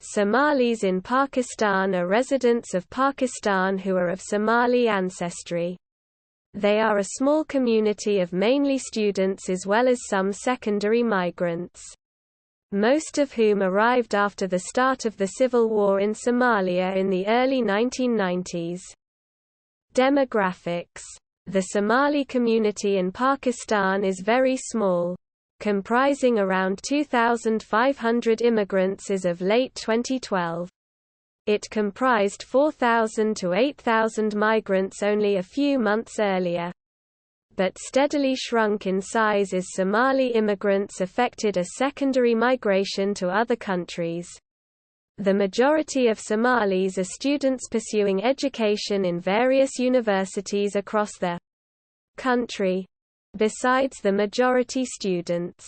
Somalis in Pakistan are residents of Pakistan who are of Somali ancestry. They are a small community of mainly students as well as some secondary migrants, most of whom arrived after the start of the civil war in Somalia in the early 1990s. Demographics. The Somali community in Pakistan is very small, comprising around 2,500 immigrants as of late 2012. It comprised 4,000 to 8,000 migrants only a few months earlier, but steadily shrunk in size as Somali immigrants effected a secondary migration to other countries. The majority of Somalis are students pursuing education in various universities across the country. Besides the majority students,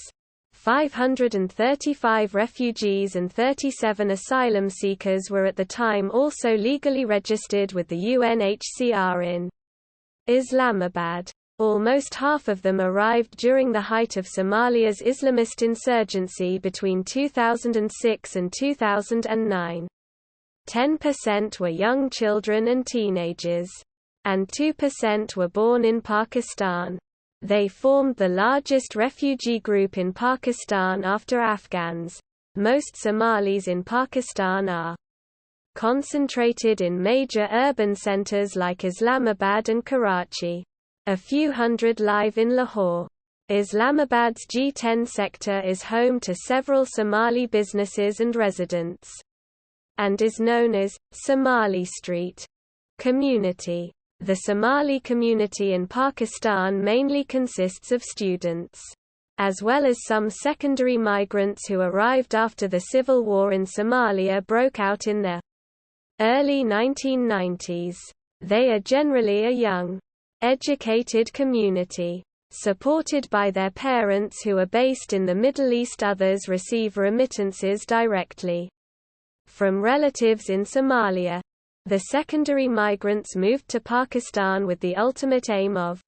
535 refugees and 37 asylum seekers were at the time also legally registered with the UNHCR in Islamabad. Almost half of them arrived during the height of Somalia's Islamist insurgency between 2006 and 2009. 10% were young children and teenagers, and 2% were born in Pakistan. They formed the largest refugee group in Pakistan after Afghans. Most Somalis in Pakistan are concentrated in major urban centers like Islamabad and Karachi. A few hundred live in Lahore. Islamabad's G10 sector is home to several Somali businesses and residents, and is known as Somali Street community. The Somali community in Pakistan mainly consists of students, as well as some secondary migrants who arrived after the civil war in Somalia broke out in the early 1990s. They are generally a young, educated community, supported by their parents who are based in the Middle East. Others receive remittances directly from relatives in Somalia. The secondary migrants moved to Pakistan with the ultimate aim of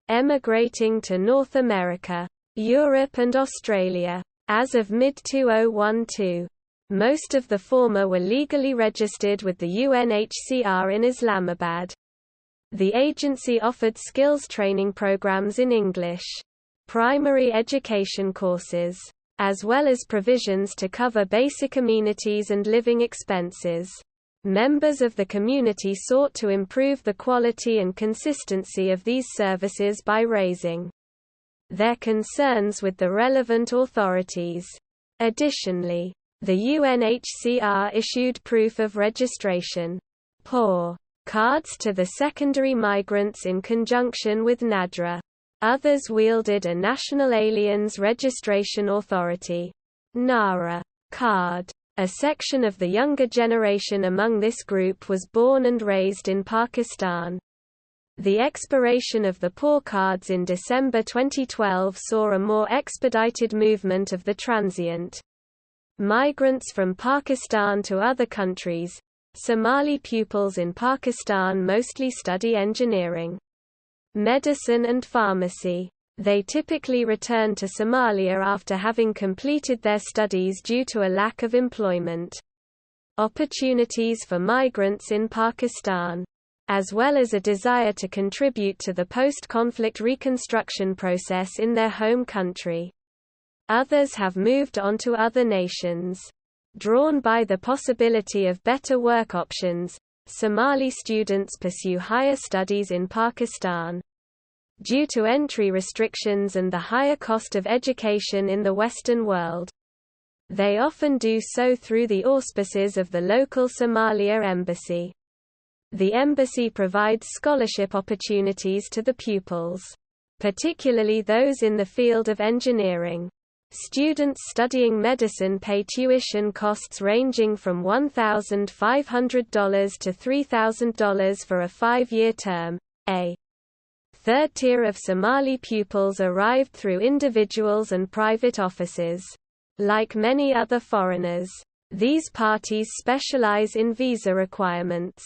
emigrating to North America, Europe and Australia. As of mid-2012, most of the former were legally registered with the UNHCR in Islamabad. The agency offered skills training programs in English, primary education courses, as well as provisions to cover basic amenities and living expenses. Members of the community sought to improve the quality and consistency of these services by raising their concerns with the relevant authorities. Additionally, the UNHCR issued proof of registration (POR) cards to the secondary migrants in conjunction with NADRA. Others wielded a National Aliens Registration Authority (NARA) card. A section of the younger generation among this group was born and raised in Pakistan. The expiration of the POR cards in December 2012 saw a more expedited movement of the transient migrants from Pakistan to other countries. Somali pupils in Pakistan mostly study engineering, medicine and pharmacy. They typically return to Somalia after having completed their studies due to a lack of employment opportunities for migrants in Pakistan, as well as a desire to contribute to the post-conflict reconstruction process in their home country. Others have moved on to other nations. Drawn by the possibility of better work options, Somali students pursue higher studies in Pakistan. Due to entry restrictions and the higher cost of education in the Western world, they often do so through the auspices of the local Somalia embassy. The embassy provides scholarship opportunities to the pupils, particularly those in the field of engineering. Students studying medicine pay tuition costs ranging from $1,500 to $3,000 for a 5-year term. A third tier of Somali pupils arrived through individuals and private offices. Like many other foreigners, these parties specialize in visa requirements,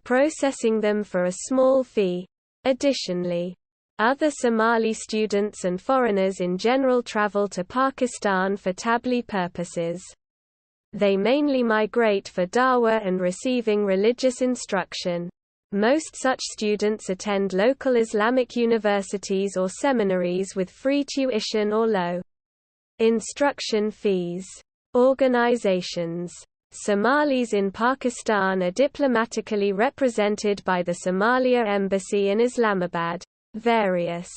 processing them for a small fee. Additionally, other Somali students and foreigners in general travel to Pakistan for tabligh purposes. They mainly migrate for dawah and receiving religious instruction. Most such students attend local Islamic universities or seminaries with free tuition or low instruction fees. Organizations. Somalis in Pakistan are diplomatically represented by the Somalia Embassy in Islamabad. Various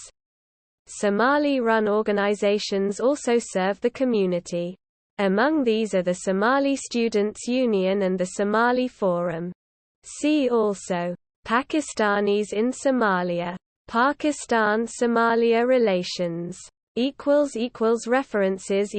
Somali-run organizations also serve the community. Among these are the Somali Students' Union and the Somali Forum. See also Pakistanis in Somalia. Pakistan–Somalia relations. References